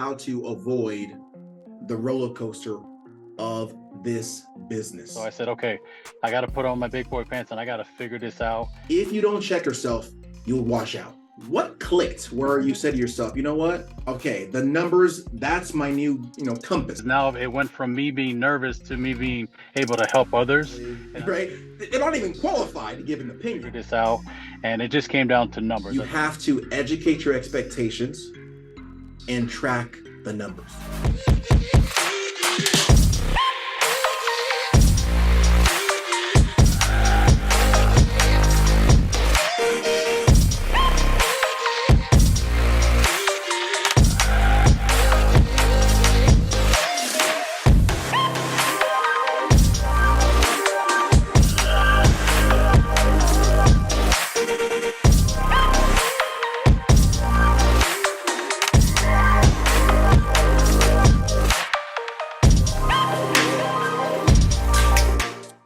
how to avoid the roller coaster of this So business. I said, okay, I got to put on my big boy pants and I got to figure this out. If you don't check yourself, you'll wash out. What clicked where you said to yourself, you know what? Okay, the numbers, that's my new, compass. Now it went from me being nervous to me being able to help others. And I Right? They're not even qualified to give an figured opinion. this out. And it just came down to numbers. You have to educate your expectations and track the numbers.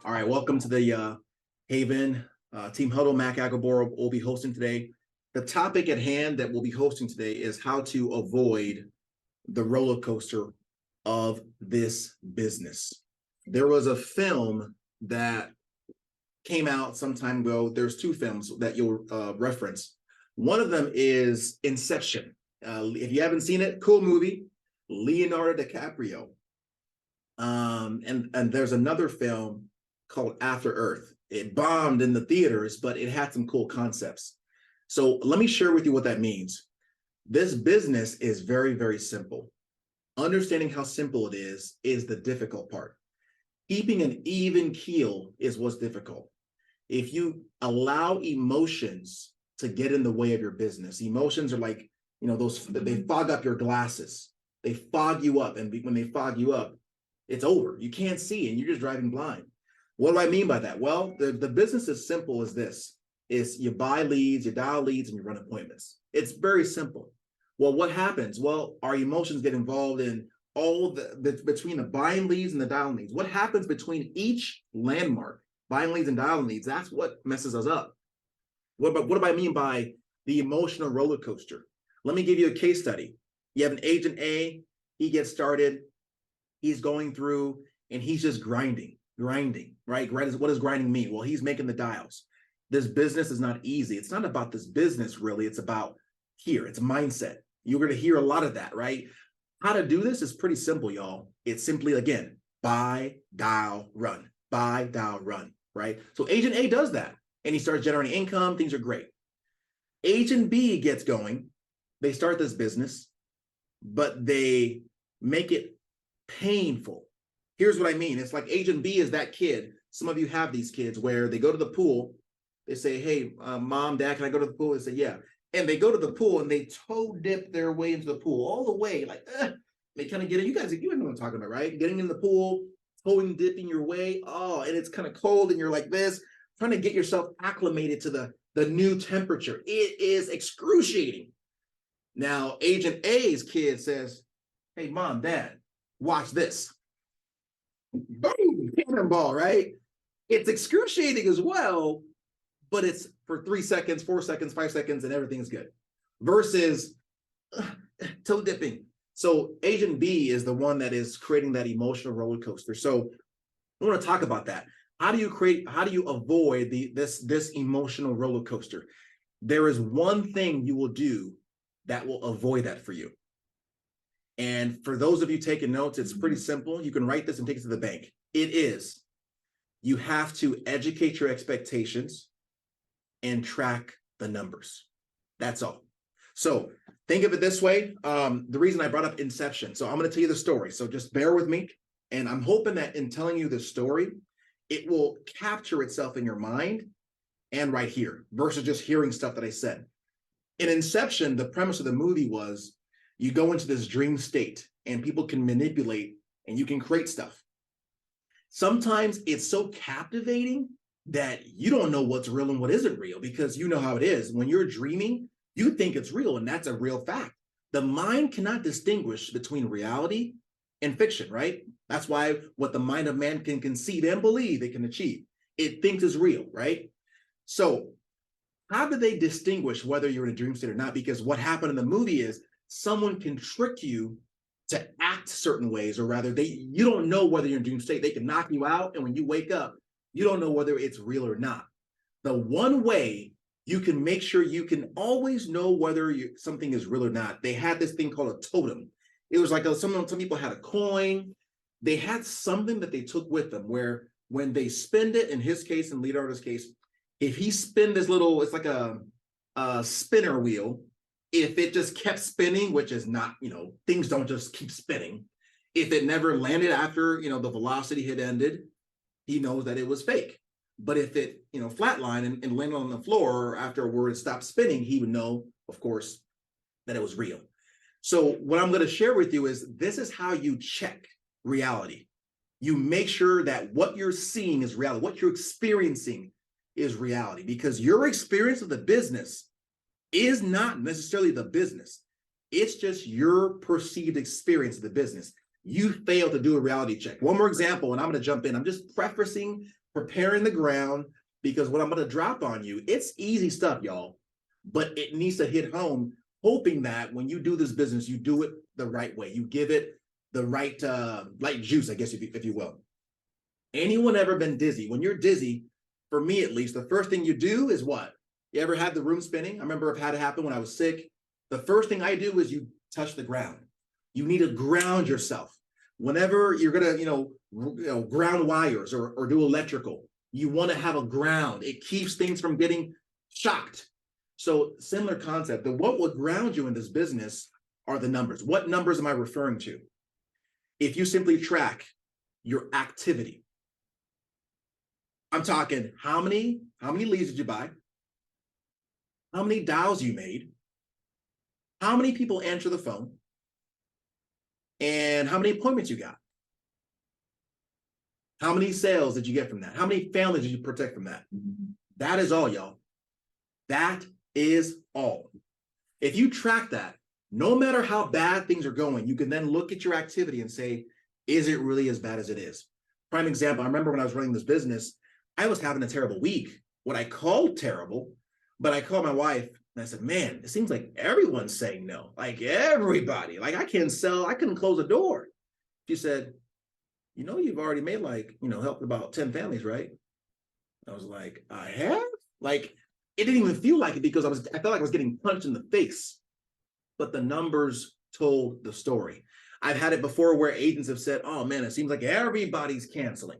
All right, welcome to the Haven Team Huddle. Mac Agabor will be hosting today. The topic at hand that we'll be hosting today is how to avoid the roller coaster of this business. There was a film that came out some time ago. There's two films that you'll reference. One of them is Inception. If you haven't seen it, cool movie, Leonardo DiCaprio. And there's another film called After Earth. It bombed in the theaters, but it had some cool concepts. So let me share with you what that means. This business is very, very simple. Understanding how simple it is the difficult part. Keeping an even keel is what's difficult. If you allow emotions to get in the way of your business, emotions are like, those, they fog up your glasses. They fog you up. And when they fog you up, it's over. You can't see and you're just driving blind. What do I mean by that? Well, the business is simple as this: is you buy leads, you dial leads, and you run appointments. It's very simple. Well, what happens? Well, our emotions get involved in all between the buying leads and the dialing leads. What happens between each landmark, buying leads and dialing leads? That's what messes us up. What do I mean by the emotional roller coaster? Let me give you a case study. You have an agent A, he gets started, he's going through, and he's just grinding, right? What does grinding mean? Well, he's making the dials. This business is not easy. It's not about this business, really. It's about it's mindset. You're going to hear a lot of that, right? How to do this is pretty simple, y'all. It's simply, again, buy, dial, run, buy, dial, run, right? So agent A does that, and he starts generating income. Things are great. Agent B gets going. They start this business, but they make it painful. Here's what I mean. It's like agent B is that kid. Some of you have these kids where they go to the pool. They say, hey, mom, dad, can I go to the pool? They say, yeah. And they go to the pool and they toe dip their way into the pool all the way. Like, they kind of get it. You know what I'm talking about, right? Getting in the pool, toeing, dipping your way. Oh, and it's kind of cold and you're like this, trying to get yourself acclimated to the new temperature. It is excruciating. Now, agent A's kid says, hey, mom, dad, watch this. Boom, cannonball, right? It's excruciating as well, but it's for 3 seconds, 4 seconds, 5 seconds, and everything's good. Versus toe dipping. So agent B is the one that is creating that emotional roller coaster. So I want to talk about that. How do you avoid this emotional roller coaster? There is one thing you will do that will avoid that for you. And for those of you taking notes, it's pretty simple. You can write this and take it to the bank. It is, you have to educate your expectations and track the numbers. That's all. So think of it this way. The reason I brought up Inception. So I'm going to tell you the story. So just bear with me. And I'm hoping that in telling you the story, it will capture itself in your mind and right here versus just hearing stuff that I said. In Inception, the premise of the movie was you go into this dream state and people can manipulate and you can create stuff. Sometimes it's so captivating that you don't know what's real and what isn't real because you know how it is. When you're dreaming, you think it's real, and that's a real fact. The mind cannot distinguish between reality and fiction, right? That's why what the mind of man can conceive and believe it can achieve, it thinks is real, right? So how do they distinguish whether you're in a dream state or not? Because what happened in the movie is someone can trick you to act certain ways, or rather, you don't know whether you're in dream state. They can knock you out, and when you wake up, you don't know whether it's real or not. The one way you can make sure you can always know whether something is real or not, they had this thing called a totem. It was like some people had a coin. They had something that they took with them where when they spend it, in his case, in Leonardo's case, if he spin this little, it's like a spinner wheel. If it just kept spinning, which is not, things don't just keep spinning. If it never landed after, the velocity had ended, he knows that it was fake. But if it, flatlined and landed on the floor after a word stopped spinning, he would know, of course, that it was real. So what I'm going to share with you is this is how you check reality. You make sure that what you're seeing is reality, what you're experiencing is reality, because your experience of the business is not necessarily the business. It's just your perceived experience of the business. You failed to do a reality check. One more example, and I'm going to jump in. I'm just preparing the ground, because what I'm going to drop on you, it's easy stuff, y'all, but it needs to hit home, hoping that when you do this business, you do it the right way. You give it the right juice, I guess, if you will. Anyone ever been dizzy? When you're dizzy, for me at least, the first thing you do is what? You ever had the room spinning? I remember I've had it happen when I was sick. The first thing I do is you touch the ground. You need to ground yourself. Whenever you're gonna, ground wires or do electrical, you want to have a ground. It keeps things from getting shocked. So similar concept, that what would ground you in this business are the numbers. What numbers am I referring to? If you simply track your activity, I'm talking how many leads did you buy? How many dials you made? How many people answer the phone? And how many appointments you got? How many sales did you get from that? How many families did you protect from that? That is all, y'all. That is all. If you track that, no matter how bad things are going, you can then look at your activity and say, is it really as bad as it is? Prime example, I remember when I was running this business, I was having a terrible week. What I called terrible, but I called my wife and I said, man, it seems like everyone's saying no. Like everybody, like I couldn't close a door. She said, you've already made helped about 10 families, right? I was like, I have? Like, it didn't even feel like it, because I felt like I was getting punched in the face, but the numbers told the story. I've had it before where agents have said, oh man, it seems like everybody's canceling.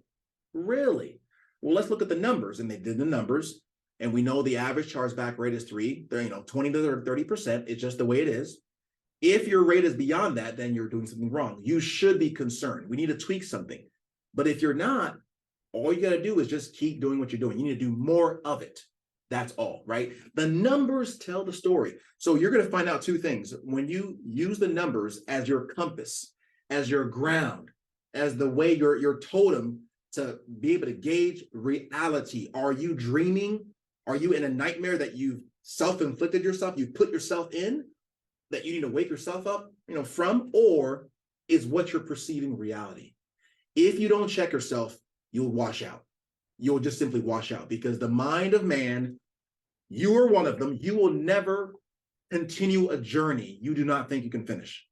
Really? Well, let's look at the numbers. And they did the numbers, and we know the average chargeback rate is 20 to 30%. It's just the way it is. If your rate is beyond that, then you're doing something wrong. You should be concerned. We need to tweak something. But if you're not, all you got to do is just keep doing what you're doing. You need to do more of it. That's all, right? The numbers tell the story. So you're going to find out two things. When you use the numbers as your compass, as your ground, as the way your totem to be able to gauge reality. Are you dreaming? Are you in a nightmare that you've self-inflicted yourself, you've put yourself in, that you need to wake yourself up, from? Or is what you're perceiving reality? If you don't check yourself, you'll wash out. You'll just simply wash out, because the mind of man, you are one of them. You will never continue a journey you do not think you can finish.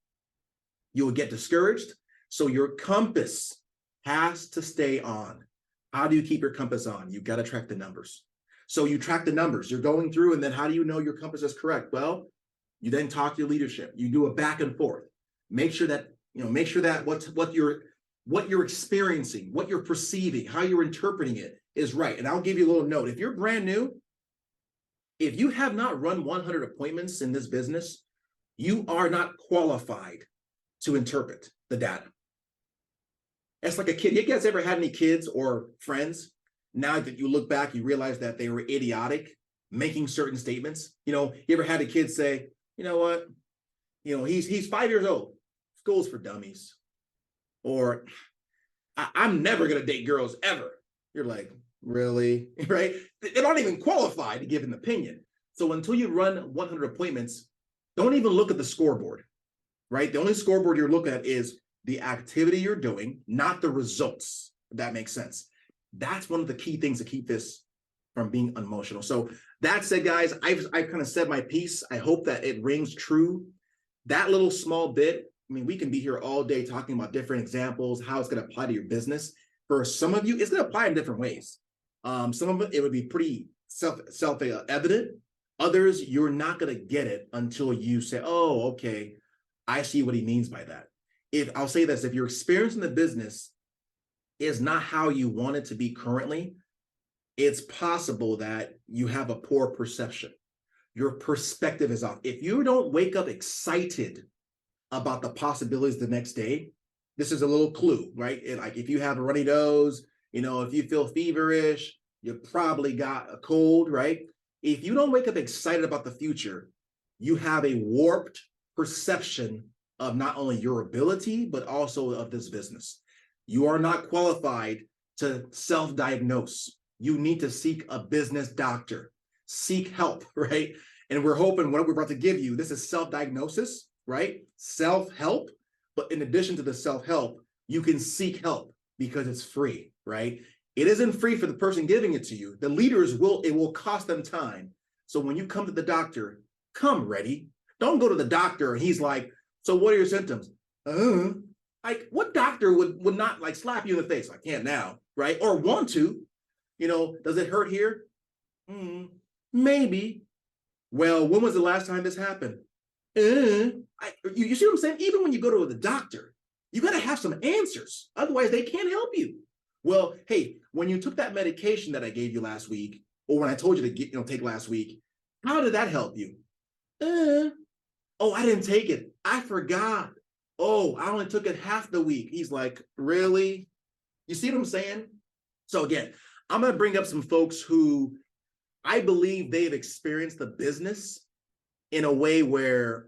You will get discouraged. So your compass has to stay on. How do you keep your compass on? You got to track the numbers. So you track the numbers. You're going through, and then how do you know your compass is correct? Well, you then talk to your leadership. You do a back and forth. Make sure that what you're experiencing, what you're perceiving, how you're interpreting it is right. And I'll give you a little note. If you're brand new, if you have not run 100 appointments in this business, you are not qualified to interpret the data. It's like a kid. You guys ever had any kids or friends? Now that you look back, you realize that they were idiotic, making certain statements. You ever had a kid say, you know what? He's 5 years old. School's for dummies. Or I'm never going to date girls ever. You're like, really? Right? They're not even qualified to give an opinion. So until you run 100 appointments, don't even look at the scoreboard, right? The only scoreboard you're looking at is the activity you're doing, not the results, if that makes sense. That's one of the key things to keep this from being unemotional. So that said, guys, I've kind of said my piece. I hope that it rings true. That little small bit mean, we can be here all day talking about different examples, how it's going to apply to your business. For some of you, it's going to apply in different ways. Some of it would be pretty self evident. Others, you're not going to get it until you say, oh, okay, I see what he means by that. If I'll say this, if your experience in the business is not how you want it to be currently, it's possible that you have a poor perception. Your perspective is off. If you don't wake up excited about the possibilities the next day, this is a little clue, right? Like if you have a runny nose, if you feel feverish, you probably got a cold, right? If you don't wake up excited about the future, you have a warped perception of not only your ability, but also of this business. You are not qualified to self-diagnose. You need to seek a business doctor, seek help, right? And we're hoping what we're about to give you, this is self-diagnosis, right? Self-help. But in addition to the self-help, you can seek help because it's free, right? It isn't free for the person giving it to you. The leaders it will cost them time. So when you come to the doctor, come ready. Don't go to the doctor and he's like, so what are your symptoms? Like what doctor would not like slap you in the face? I can't now, right? Or want to, does it hurt here? Maybe. Well, when was the last time this happened? You see what I'm saying? Even when you go to the doctor, you got to have some answers. Otherwise, they can't help you. Well, hey, when you took that medication that I gave you last week, or when I told you to take last week, how did that help you? Oh, I didn't take it. I forgot. Oh, I only took it half the week. He's like, really? You see what I'm saying? So again, I'm going to bring up some folks who I believe they've experienced the business in a way where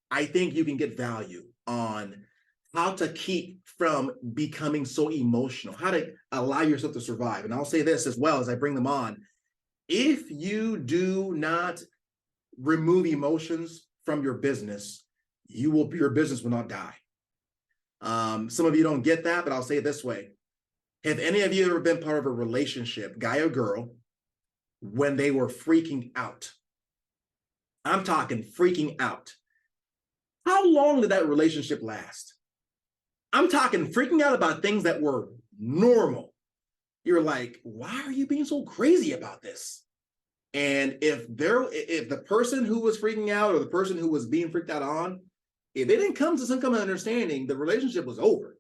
I think you can get value on how to keep from becoming so emotional, how to allow yourself to survive. And I'll say this as well as I bring them on. If you do not remove emotions from your business, your business will not die. Some of you don't get that, but I'll say it this way. Have any of you ever been part of a relationship, guy or girl, when they were freaking out? I'm talking freaking out. How long did that relationship last? I'm talking freaking out about things that were normal. You're like, why are you being so crazy about this? And if the person who was freaking out or the person who was being freaked out on, if they didn't come to some kind of understanding, the relationship was over.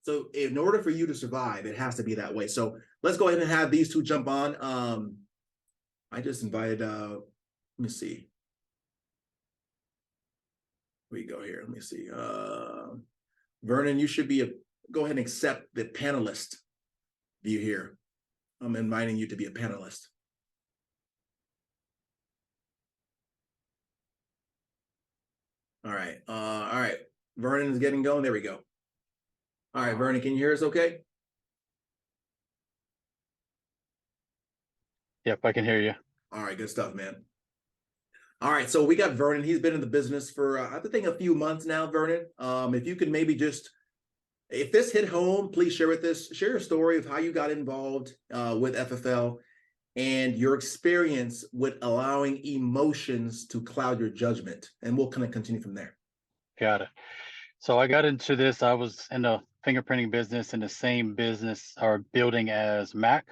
So in order for you to survive, it has to be that way. So let's go ahead and have these two jump on. I just invited, let me see. We go here. Let me see. Vernon, you should go ahead and accept the panelist view here. I'm inviting you to be a panelist. All right. All right. Vernon is getting going. There we go. All right, Vernon, can you hear us okay? Yep, I can hear you. All right, good stuff, man. All right, so we got Vernon. He's been in the business for, I think, a few months now, Vernon. If you could maybe just, if this hit home, please share with us, share your story of how you got involved with FFL and your experience with allowing emotions to cloud your judgment. And we'll kind of continue from there. Got it. So I got into this. I was in the fingerprinting business in the same business or building as Mac.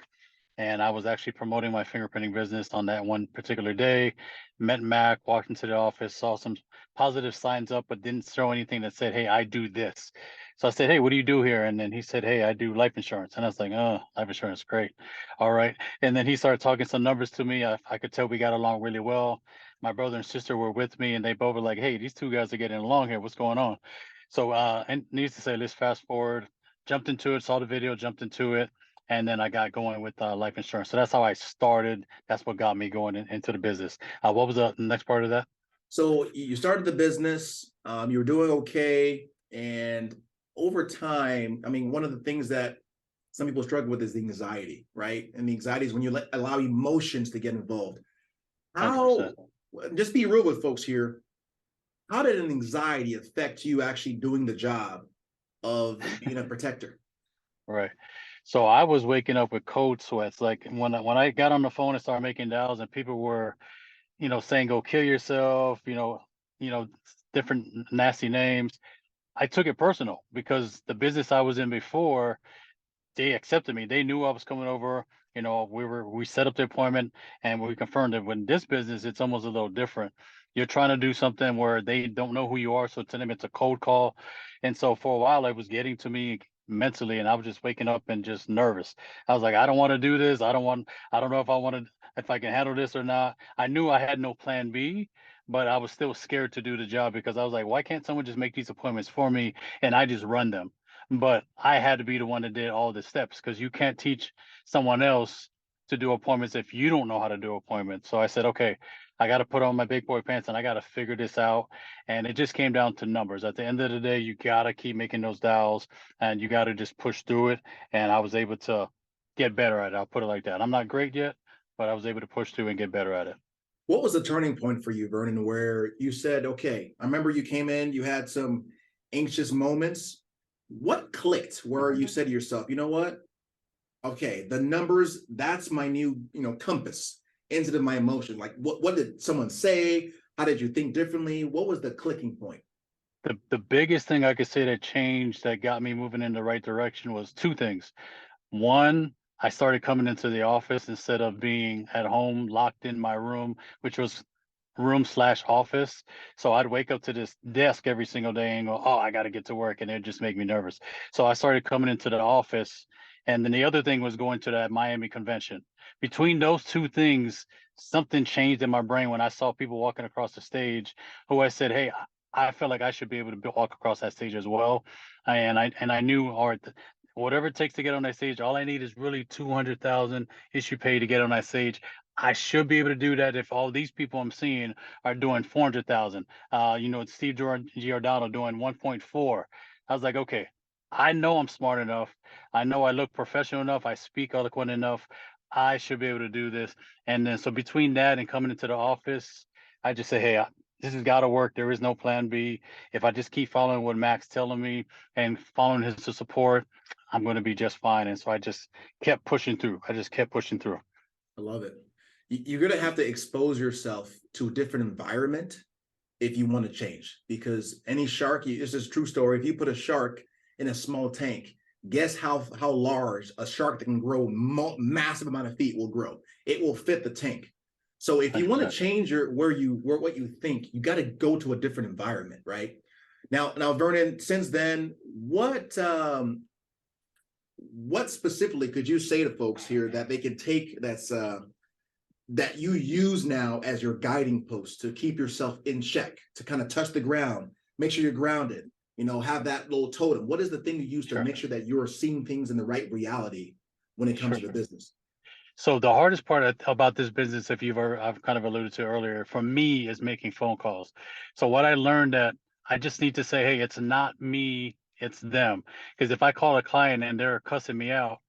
And I was actually promoting my fingerprinting business on that one particular day. Met Mac, walked into the office, saw some positive signs up, but didn't show anything that said, hey, I do this. So I said, hey, what do you do here? And then he said, hey, I do life insurance. And I was like, oh, life insurance, great. All right. And then he started talking some numbers to me. I could tell we got along really well. My brother and sister were with me, and they both were like, hey, these two guys are getting along here. What's going on? So, and needs to say, let's fast forward, jumped into it, saw the video, jumped into it. And then I got going with life insurance. So that's how I started. That's what got me going into the business. What was the next part of that? So you started the business, you were doing okay. And over time, I mean, one of the things that some people struggle with is the anxiety, right? And the anxiety is when you allow emotions to get involved. How, 100%. Just be real with folks here. How did an anxiety affect you actually doing the job of being a protector? Right. So I was waking up with cold sweats. Like when I got on the phone and started making dials, and people were, saying go kill yourself, different nasty names. I took it personal because the business I was in before, they accepted me. They knew I was coming over. You know, we set up the appointment and we confirmed it. When this business, it's almost a little different. You're trying to do something where they don't know who you are, so to them it's a cold call. And so for a while, it was getting to me mentally, and I was just waking up and just nervous. I was like, I don't want to do this. I don't know if I want to, if I can handle this or not. I knew I had no plan B, but I was still scared to do the job because I was like, why can't someone just make these appointments for me and I just run them? But I had to be the one that did all the steps because you can't teach someone else to do appointments if you don't know how to do appointments. So I said, okay, I got to put on my big boy pants and I got to figure this out. And it just came down to numbers. At the end of the day, you got to keep making those dials and you got to just push through it. And I was able to get better at it. I'll put it like that. I'm not great yet, but I was able to push through and get better at it. What was the turning point for you, Vernon, where you said, okay, I remember you came in, you had some anxious moments. What clicked where you said to yourself, you know what? Okay, the numbers, that's my new, compass into my emotion. Like what did someone say? How did you think differently? What was the clicking point? The biggest thing I could say that changed that got me moving in the right direction was two things. One, I started coming into the office instead of being at home locked in my room, which was room slash office. So I'd wake up to this desk every single day and go, oh, I got to get to work. And it just make me nervous. So I started coming into the office. And then the other thing was going to that Miami convention. Between those two things, something changed in my brain when I saw people walking across the stage who I said, hey, I felt like I should be able to walk across that stage as well. And I knew, all right, whatever it takes to get on that stage, all I need is really 200,000 issue pay to get on that stage. I should be able to do that if all these people I'm seeing are doing 400,000. It's Steve Giordano doing 1.4. I was like, okay, I know I'm smart enough. I know I look professional enough. I speak eloquent enough. I should be able to do this. And then so between that and coming into the office, I just say, hey, this has got to work. There is no plan B. If I just keep following what Mac's telling me and following his support, I'm going to be just fine. And so I just kept pushing through. I just kept pushing through. I love it. You're going to have to expose yourself to a different environment if you want to change, because any shark, this is a true story. If you put a shark in a small tank, guess how large a shark that can grow massive amount of feet will grow. It will fit the tank. So if you want to 100%. change what you think, you got to go to a different environment, right? Now, Vernon, since then, what specifically could you say to folks here that they can take that you use now as your guiding post to keep yourself in check, to kind of touch the ground, make sure you're grounded, have that little totem? What is the thing you use to Sure. make sure that you're seeing things in the right reality when it comes Sure. to the business? So the hardest part about this business, if I've kind of alluded to earlier, for me is making phone calls. So what I learned that I just need to say, hey, it's not me, it's them. Because if I call a client and they're cussing me out,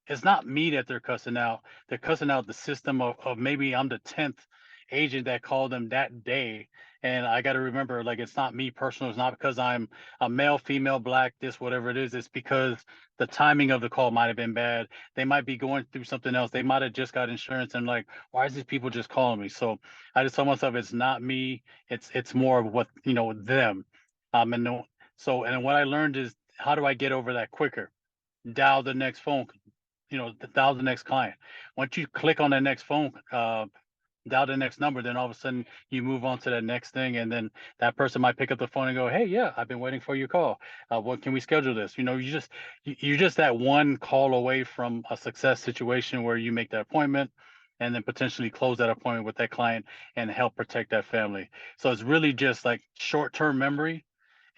it's not me that they're cussing out. They're cussing out the system of maybe I'm the 10th agent that called them that day. And I got to remember, like, it's not me personal. It's not because I'm a male, female, black, this, whatever it is. It's because the timing of the call might have been bad. They might be going through something else. They might have just got insurance and like, why is these people just calling me? So I just tell myself it's not me. It's more of what, them. And what I learned is, how do I get over that quicker? Dial the next phone, dial the next client. Once you click on that next phone, dial the next number, then all of a sudden you move on to that next thing, and then that person might pick up the phone and go, hey, yeah, I've been waiting for your call. What can we schedule this? You're just that one call away from a success situation where you make that appointment and then potentially close that appointment with that client and help protect that family. So it's really just like short-term memory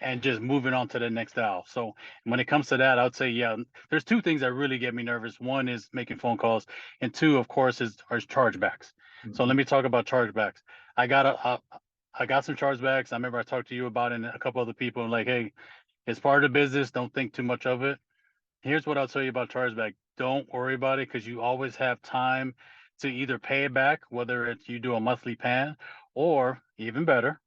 and just moving on to the next dial. So when it comes to that, I would say, yeah, there's two things that really get me nervous. One is making phone calls, and two, of course, are chargebacks. So let Mhm. me talk about chargebacks. I got I got some chargebacks. I remember I talked to you about it and a couple other people. And like, hey, it's part of the business. Don't think too much of it. Here's what I'll tell you about chargeback. Don't worry about it because you always have time to either pay it back, whether it's you do a monthly plan, or even better,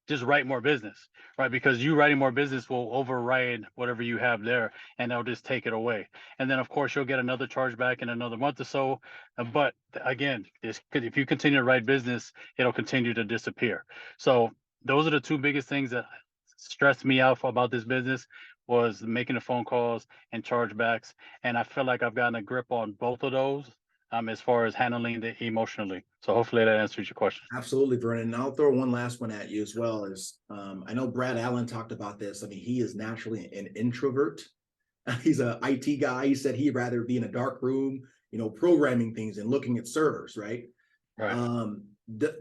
just write more business, right? Because you writing more business will override whatever you have there and they'll just take it away. And then, of course, you'll get another chargeback in another month or so. But again, if you continue to write business, it'll continue to disappear. So those are the two biggest things that stressed me out about this business was making the phone calls and chargebacks. And I feel like I've gotten a grip on both of those as far as handling it emotionally. So hopefully that answers your question. Absolutely, Vernon. And I'll throw one last one at you as well. Is I know Brad Allen talked about this. I mean, he is naturally an introvert. He's an IT guy. He said he'd rather be in a dark room, programming things and looking at servers, right? Right.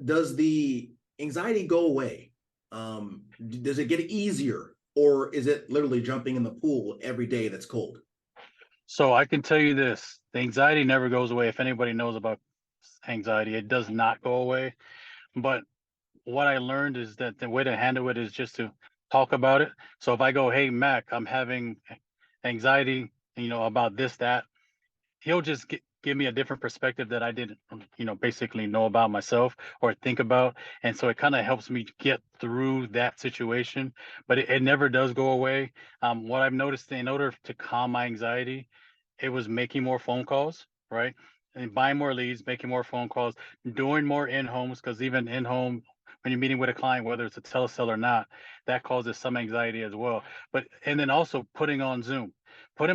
Does the anxiety go away? Does it get easier, or is it literally jumping in the pool every day that's cold? So I can tell you this, the anxiety never goes away. If anybody knows about anxiety, it does not go away. But what I learned is that the way to handle it is just to talk about it. So if I go, "Hey, Mac, I'm having anxiety, about this, that," he'll just give me a different perspective that I didn't, basically know about myself or think about. And so it kind of helps me get through that situation, but it never does go away. What I've noticed in order to calm my anxiety, it was making more phone calls, right? And buying more leads, making more phone calls, doing more in homes, because even in home, when you're meeting with a client, whether it's a telesale or not, that causes some anxiety as well. But and then also putting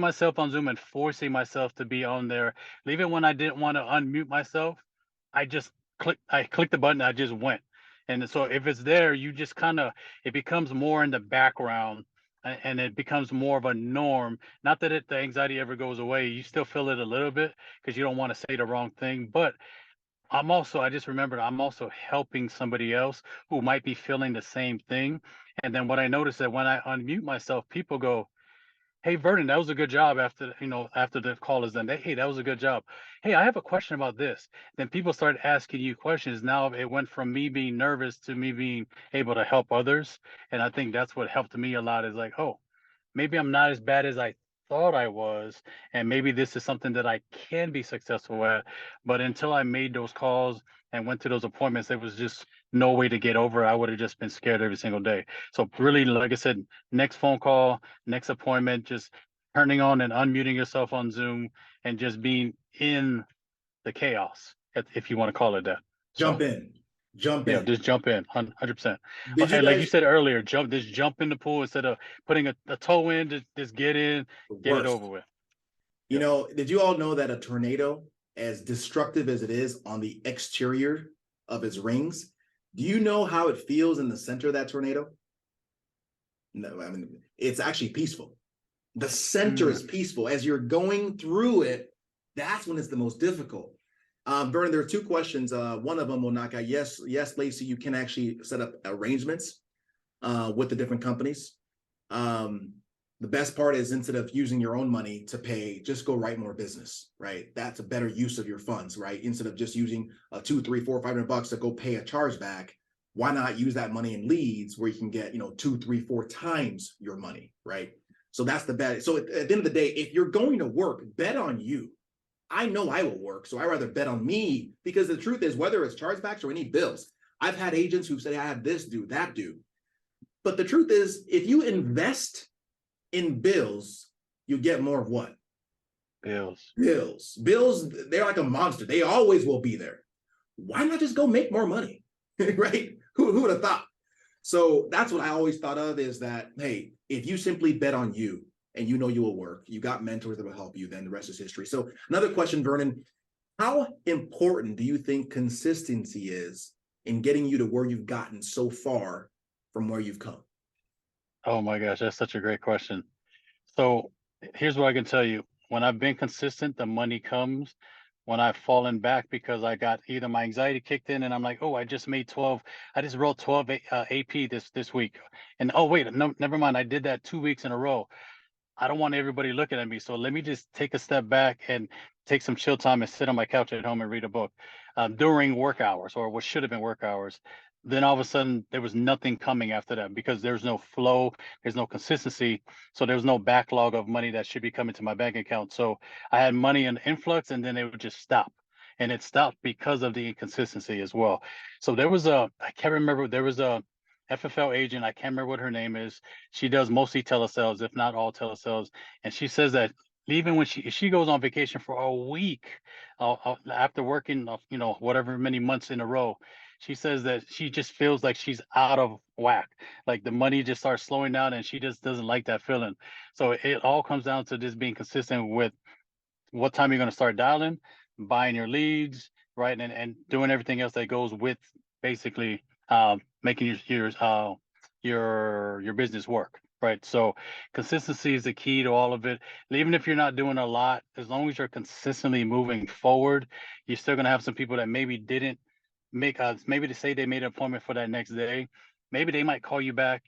myself on Zoom and forcing myself to be on there. Even when I didn't want to unmute myself, I clicked the button, I just went. And so if it's there, you just kind of it becomes more in the background and it becomes more of a norm. Not that the anxiety ever goes away. You still feel it a little bit because you don't want to say the wrong thing. But I just remembered I'm also helping somebody else who might be feeling the same thing. And then what I noticed that when I unmute myself, people go, "Hey, Vernon, that was a good job," after the call is done. "Hey, that was a good job. Hey, I have a question about this." Then people start asking you questions. Now it went from me being nervous to me being able to help others. And I think that's what helped me a lot is like, oh, maybe I'm not as bad as I thought I was, and maybe this is something that I can be successful at. But until I made those calls and went to those appointments, there was just no way to get over it. I would have just been scared every single day. So really, like I said, next phone call, next appointment, just turning on and unmuting yourself on Zoom and just being in the chaos, if you want to call it that. Jump So in, jump in. just jump in, 100%. Did you And like you guys said earlier, jump in the pool instead of putting a toe in. Just get in, the get it over worst? with. You Yep. know, did you all know that a tornado, as destructive as it is on the exterior of its rings, do you know how it feels in the center of that tornado? No, I mean, it's actually peaceful. The center Mm, is peaceful. As you're going through it, that's when it's the most difficult. Vernon, there are two questions. One of them will knock out. Yes, yes, Lacey, you can actually set up arrangements with the different companies. Um, the best part is instead of using your own money to pay, just go write more business, right? That's a better use of your funds, right? Instead of just using two, three, four, $500 to go pay a chargeback, why not use that money in leads where you can get, two, three, four times your money, right? So that's the bet. So at the end of the day, if you're going to work, bet on you. I know I will work, so I rather bet on me because the truth is, whether it's chargebacks or any bills, I've had agents who say I have this due, that due. But the truth is, if you invest in bills, you get more of what? bills. Bills. Bills, they're like a monster. They always will be there. Why not just go make more money? Right? Who would have thought? So that's what I always thought of is that, hey, if you simply bet on you and you know you will work, you got mentors that will help you, then the rest is history. So another question, Vernon, how important do you think consistency is in getting you to where you've gotten so far from where you've come? Oh my gosh, that's such a great question. So here's what I can tell you. When I've been consistent, the money comes. When I've fallen back because I got either my anxiety kicked in and I'm like, oh, I just made 12. I just rolled 12 AP this week. And oh, wait, no, never mind. I did that 2 weeks in a row. I don't want everybody looking at me. So let me just take a step back and take some chill time and sit on my couch at home and read a book during work hours or what should have been work hours. Then all of a sudden, there was nothing coming after that because there's no flow, there's no consistency. So there was no backlog of money that should be coming to my bank account. So I had money in influx and then it would just stop. And it stopped because of the inconsistency as well. So I can't remember, there was a FFL agent, I can't remember what her name is. She does mostly telesales, if not all telesales. And she says that even when if she goes on vacation for a week after working, whatever many months in a row, She says that she just feels like she's out of whack. Like the money just starts slowing down and she just doesn't like that feeling. So it all comes down to just being consistent with what time you're going to start dialing, buying your leads, right, and doing everything else that goes with basically making your business work, right? So consistency is the key to all of it. And even if you're not doing a lot, as long as you're consistently moving forward, you're still going to have some people that maybe didn't make maybe to say they made an appointment for that next day. Maybe they might call you back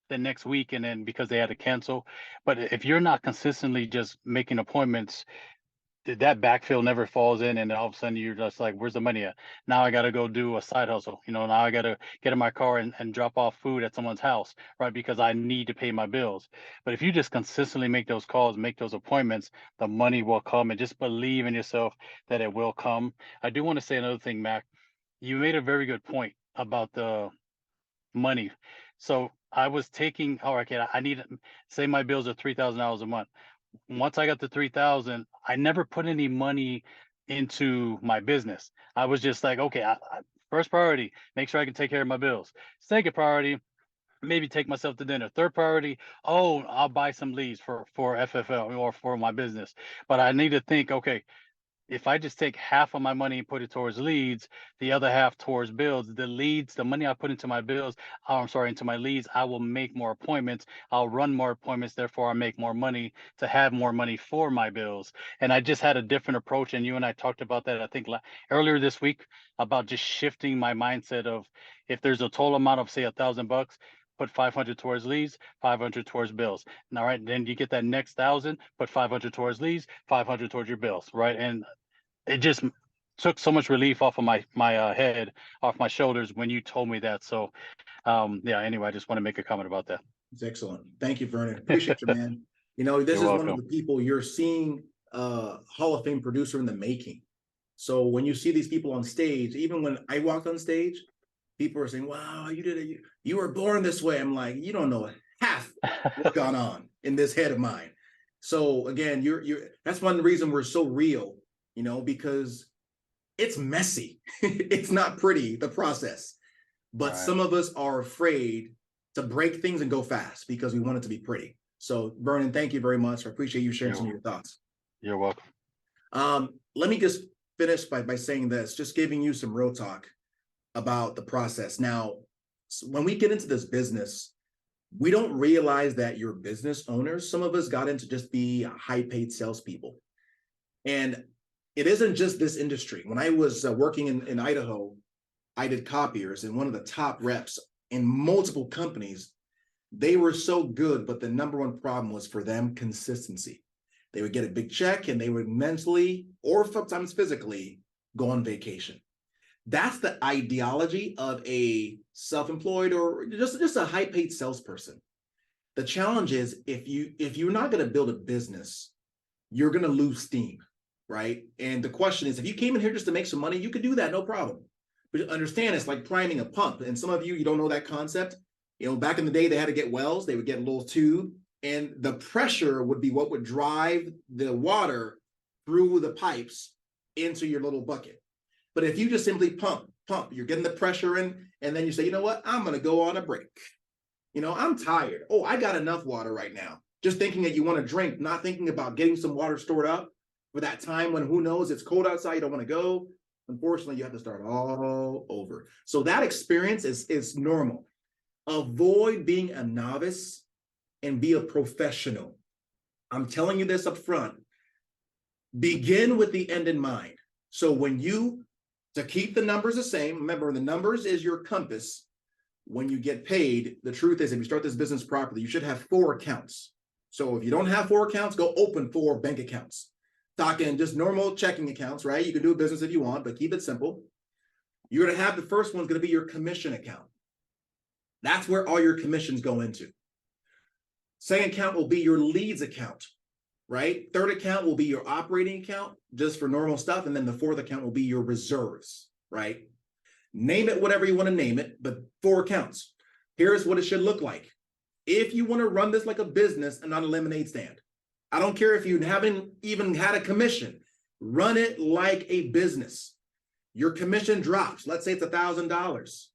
the next week and then because they had to cancel. But if you're not consistently just making appointments, that backfill never falls in, and all of a sudden you're just like, where's the money at? Now I got to go do a side hustle. Now I got to get in my car and drop off food at someone's house, right? Because I need to pay my bills. But if you just consistently make those calls, make those appointments, the money will come, and just believe in yourself that it will come. I do want to say another thing, Mac. You made a very good point about the money. So I was taking, all right, okay, I need, say my bills are $3,000 a month. Once I got to 3,000, I never put any money into my business. I was just like, okay, first priority, make sure I can take care of my bills. Second priority, maybe take myself to dinner. Third priority, oh, I'll buy some leads for FFL or for my business. But I need to think, okay, if I just take half of my money and put it towards leads, the other half towards bills, the leads, the money I put into my bills, I'm sorry, into my leads, I will make more appointments. I'll run more appointments. Therefore, I make more money to have more money for my bills. And I just had a different approach. And you and I talked about that, I think earlier this week, about just shifting my mindset of if there's a total amount of, say, $1,000, put 500 towards leads, 500 towards bills. All right, then you get that next 1,000, put 500 towards leads, 500 towards your bills, right? And it just took so much relief off of my head, off my shoulders when you told me that. So yeah, anyway, I just want to make a comment about that. It's excellent. Thank you, Vernon. Appreciate you, man. This You're is one of welcome. the people you're seeing Hall of Fame producer in the making. So when you see these people on stage, even when I walked on stage, people are saying, wow, you did it. You were born this way. I'm like, you don't know half what's gone on in this head of mine. So again, you're that's one reason we're so real, because it's messy. It's not pretty, the process. But some of us are afraid to break things and go fast because we want it to be pretty. So Vernon, thank you very much. I appreciate you sharing some of your thoughts. You're welcome. Let me just finish by saying this, just giving you some real talk about the process. Now, when we get into this business, we don't realize that you're business owners. Some of us got into just be high-paid salespeople. And it isn't just this industry. When I was working in Idaho, I did copiers, and one of the top reps in multiple companies, they were so good, but the number one problem was for them consistency. They would get a big check and they would mentally or sometimes physically go on vacation. That's the ideology of a self-employed or just a high-paid salesperson. The challenge is if you're not going to build a business, you're going to lose steam, right? And the question is, if you came in here just to make some money, you could do that, no problem. But understand, it's like priming a pump. And some of you don't know that concept. Back in the day, they had to get wells. They would get a little tube, and the pressure would be what would drive the water through the pipes into your little bucket. But if you just simply pump, you're getting the pressure in, and then you say, you know what, I'm going to go on a break. I'm tired. Oh, I got enough water right now. Just thinking that you want to drink, not thinking about getting some water stored up for that time when, who knows, it's cold outside, you don't want to go. Unfortunately, you have to start all over. So that experience is normal. Avoid being a novice and be a professional. I'm telling you this up front. Begin with the end in mind. So to keep the numbers the same, remember the numbers is your compass. When you get paid, the truth is if you start this business properly, you should have 4 accounts. So if you don't have 4 accounts, go open 4 bank accounts. Talking just normal checking accounts, right? You can do a business if you want, but keep it simple. You're going to have the first one's going to be your commission account. That's where all your commissions go into. Second account will be your leads account, right? Third account will be your operating account just for normal stuff. And then the fourth account will be your reserves, right? Name it whatever you want to name it, but 4 accounts. Here's what it should look like. If you want to run this like a business and not a lemonade stand, I don't care if you haven't even had a commission, run it like a business. your commission drops. Let's say it's $1,000,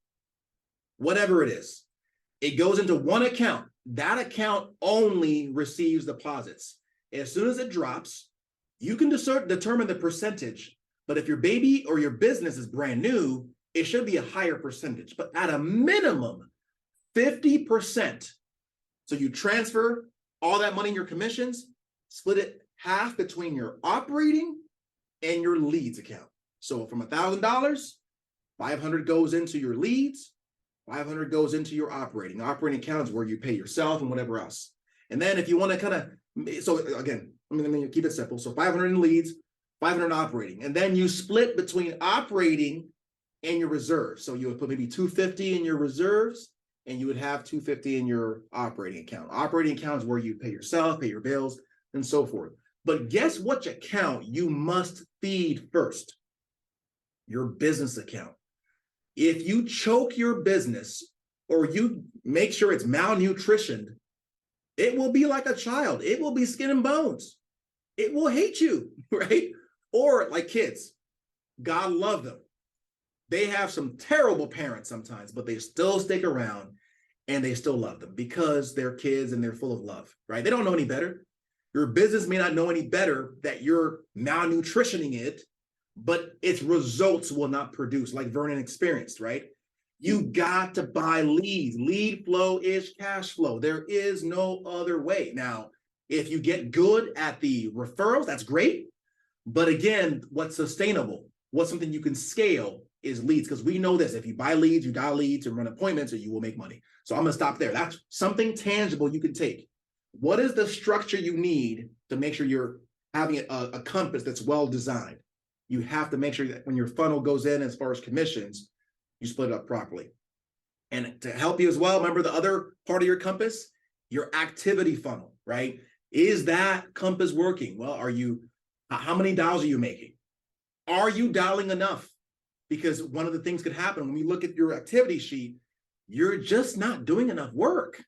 whatever it is. It goes into one account. That account only receives deposits. As soon as it drops, you can determine the percentage. But if your baby or your business is brand new, it should be a higher percentage, but at a minimum, 50%. So you transfer all that money in your commissions, split it half between your operating and your leads account. So from $1,000, 500 goes into your leads, 500 goes into your operating. Operating accounts where you pay yourself and whatever else. And then if you want to kind of, so again, let me keep it simple. So 500 in leads, 500 operating, and then you split between operating and your reserves. So you would put maybe 250 in your reserves, and you would have 250 in your operating account. Operating account is where you pay yourself, pay your bills, and so forth. But guess what account you must feed first? Your business account. If you choke your business or you make sure it's malnutritioned, it will be like a child. It will be skin and bones. It will hate you, right? Or like kids, God love them. They have some terrible parents sometimes, but they still stick around and they still love them because they're kids and they're full of love, right? They don't know any better. Your business may not know any better that you're malnutritioning it, but its results will not produce, like Vernon experienced, right? You got to buy leads. Lead flow is cash flow. There is no other way. Now, if you get good at the referrals, that's great. But again, what's sustainable, what's something you can scale is leads, because we know this. If you buy leads, you dial leads and run appointments, or you will make money. So I'm going to stop there. That's something tangible you can take. What is the structure you need to make sure you're having a compass that's well designed? You have to make sure that when your funnel goes in as far as commissions, you split it up properly. And to help you as well, remember the other part of your compass, your activity funnel, right? Is that compass working? Well, how many dials are you making? Are you dialing enough? Because one of the things could happen when we look at your activity sheet, you're just not doing enough work.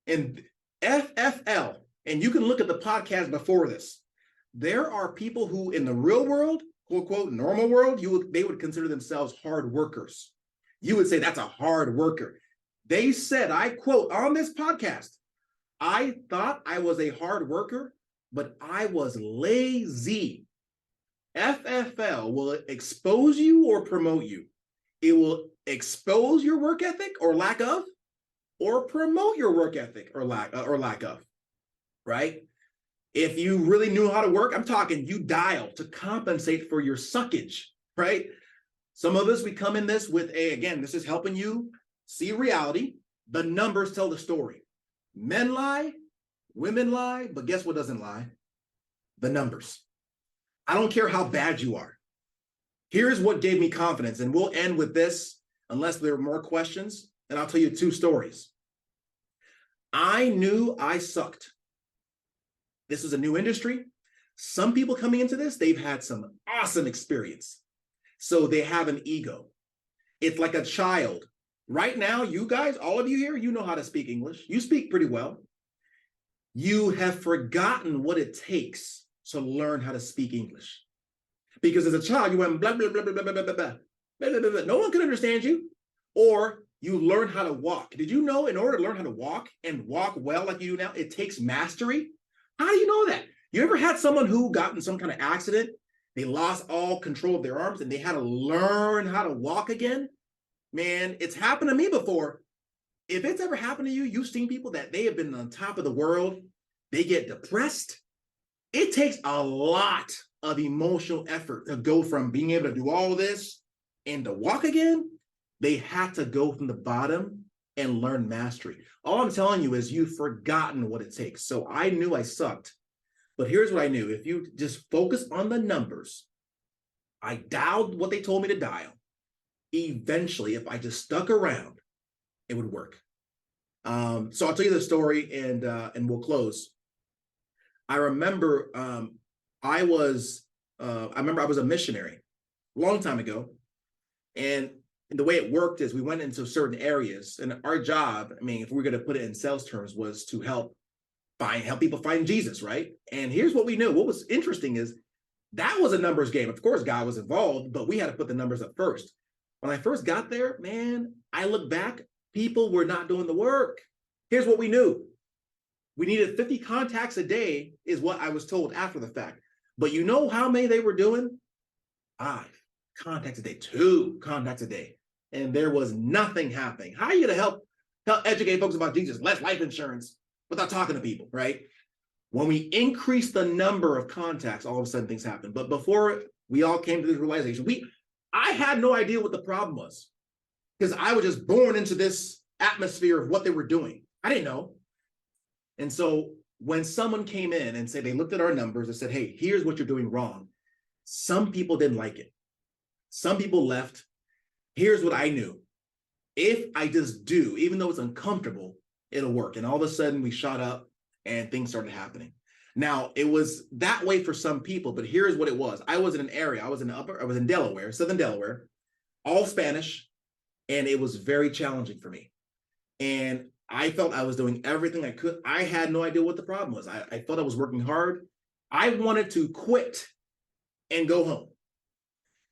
And FFL, and you can look at the podcast before this, there are people who in the real world, quote, unquote, normal world, they would consider themselves hard workers. You would say that's a hard worker. They said, I quote on this podcast, I thought I was a hard worker, but I was lazy. FFL will expose you or promote you. It will expose your work ethic or lack of, or promote your work ethic or lack of, right? If you really knew how to work, I'm talking you dial to compensate for your suckage, right? Some of us, we come in this with again, this is helping you see reality. The numbers tell the story. Men lie, women lie, but guess what doesn't lie? The numbers. I don't care how bad you are. Here's what gave me confidence, and we'll end with this unless there are more questions, and I'll tell you 2 stories. I knew I sucked. This is a new industry. Some people coming into this, they've had some awesome experience. So they have an ego. It's like a child. Right now, you guys, all of you here, you know how to speak English. You speak pretty well. You have forgotten what it takes to learn how to speak English. Because as a child, you went blah, blah, blah, blah, blah, blah, blah, blah, blah, blah, blah. No one can understand you. Or you learn how to walk. Did you know in order to learn how to walk and walk well like you do now, it takes mastery? How do you know that? You ever had someone who got in some kind of accident? They lost all control of their arms and they had to learn how to walk again? Man, it's happened to me before. If it's ever happened to you, you've seen people that they have been on top of the world. They get depressed. It takes a lot of emotional effort to go from being able to do all this and to walk again. They had to go from the bottom and learn mastery. All I'm telling you is you've forgotten what it takes. So I knew I sucked, but here's what I knew. If you just focus on the numbers, I dialed what they told me to dial. Eventually, if I just stuck around, it would work. So I'll tell you the story and we'll close. I remember I was a missionary a long time ago, and the way it worked is we went into certain areas, and our job, I mean, if we're going to put it in sales terms, was to help people find Jesus, right? And here's what we knew. What was interesting is That was a numbers game. Of course, God was involved, but we had to put the numbers up first. When I first got there, man, I look back, people were not doing the work. Here's what we knew. We needed 50 contacts a day is what I was told after the fact. But you know how many they were doing? 5 contacts a day, 2 contacts a day. And there was nothing happening. How are you going to help educate folks about Jesus, less life insurance, without talking to people, right? When we increase the number of contacts, all of a sudden things happen. But before we all came to this realization, I had no idea what the problem was because I was just born into this atmosphere of what they were doing. I didn't know. And so when someone came in and said, they looked at our numbers and said, hey, here's what you're doing wrong. Some people didn't like it. Some people left. Here's what I knew. If I just do, even though it's uncomfortable, it'll work. And all of a sudden we shot up and things started happening. Now, it was that way for some people, but here's what it was. I was in an area, I was in Delaware, Southern Delaware, all Spanish, and it was very challenging for me. And I felt I was doing everything I could. I had no idea what the problem was. I felt I was working hard. I wanted to quit and go home.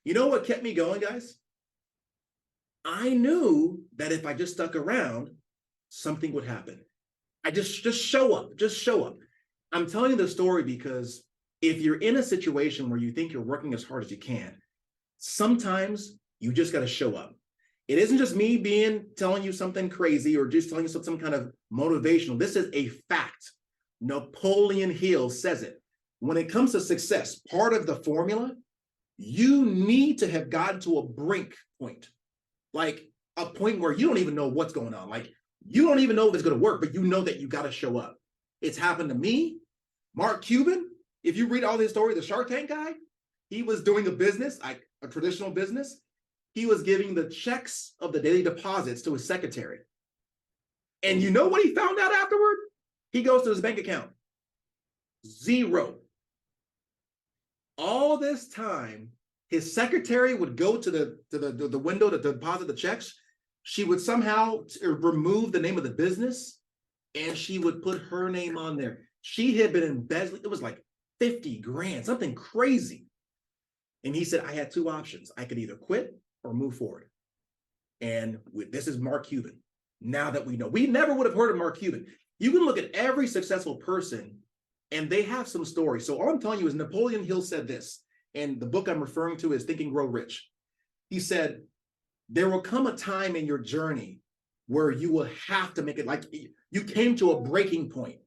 You know what kept me going, guys? I knew that if I just stuck around, something would happen. I just show up, just show up. I'm telling you the story because if you're in a situation where you think you're working as hard as you can, sometimes you just got to show up. It isn't just me telling you something crazy or just telling you some kind of motivational. This is a fact. Napoleon Hill says it. When it comes to success, part of the formula, you need to have gotten to a brink point, like a point where you don't even know what's going on. Like you don't even know if it's going to work, but you know that you got to show up. It's happened to me. Mark Cuban, if you read all his story, the Shark Tank guy, he was doing a business, like a traditional business. He was giving the checks of the daily deposits to his secretary. And you know what he found out afterward? He goes to his bank account. 0. All this time, his secretary would go to the window to deposit the checks. She would somehow remove the name of the business and she would put her name on there. She had been embezzling. It was like 50 grand, something crazy. And he said, I had 2 options. I could either quit or move forward. And this is Mark Cuban. Now that we know, we never would have heard of Mark Cuban. You can look at every successful person and they have some story. So all I'm telling you is Napoleon Hill said this, and the book I'm referring to is Think and Grow Rich. He said, there will come a time in your journey where you will have to make it like you came to a breaking point.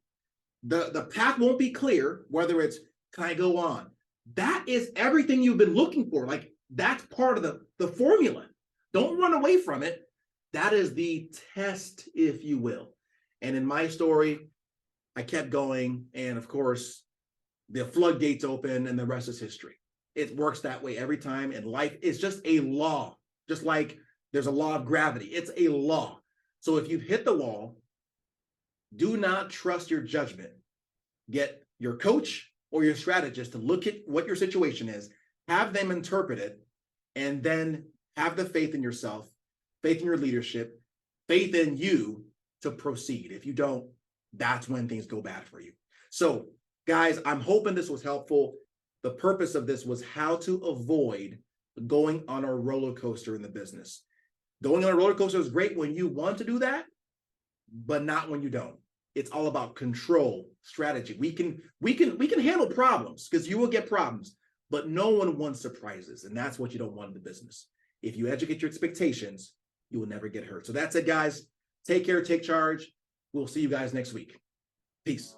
The path won't be clear, whether it's, can I go on? That is everything you've been looking for. Like that's part of the formula. Don't run away from it. That is the test, if you will. And in my story, I kept going. And of course, the floodgates open and the rest is history. It works that way every time. And life is just a law, just like there's a law of gravity. It's a law. So if you've hit the wall, do not trust your judgment. Get your coach or your strategist to look at what your situation is, have them interpret it, and then have the faith in yourself, faith in your leadership, faith in you to proceed. If you don't, that's when things go bad for you. So guys, I'm hoping this was helpful. The purpose of this was how to avoid going on a roller coaster in the business. Going on a roller coaster is great when you want to do that, but not when you don't. It's all about control, strategy. We can handle problems because you will get problems, but no one wants surprises. And that's what you don't want in the business. If you educate your expectations, you will never get hurt. So that's it, guys. Take care, take charge. We'll see you guys next week. Peace.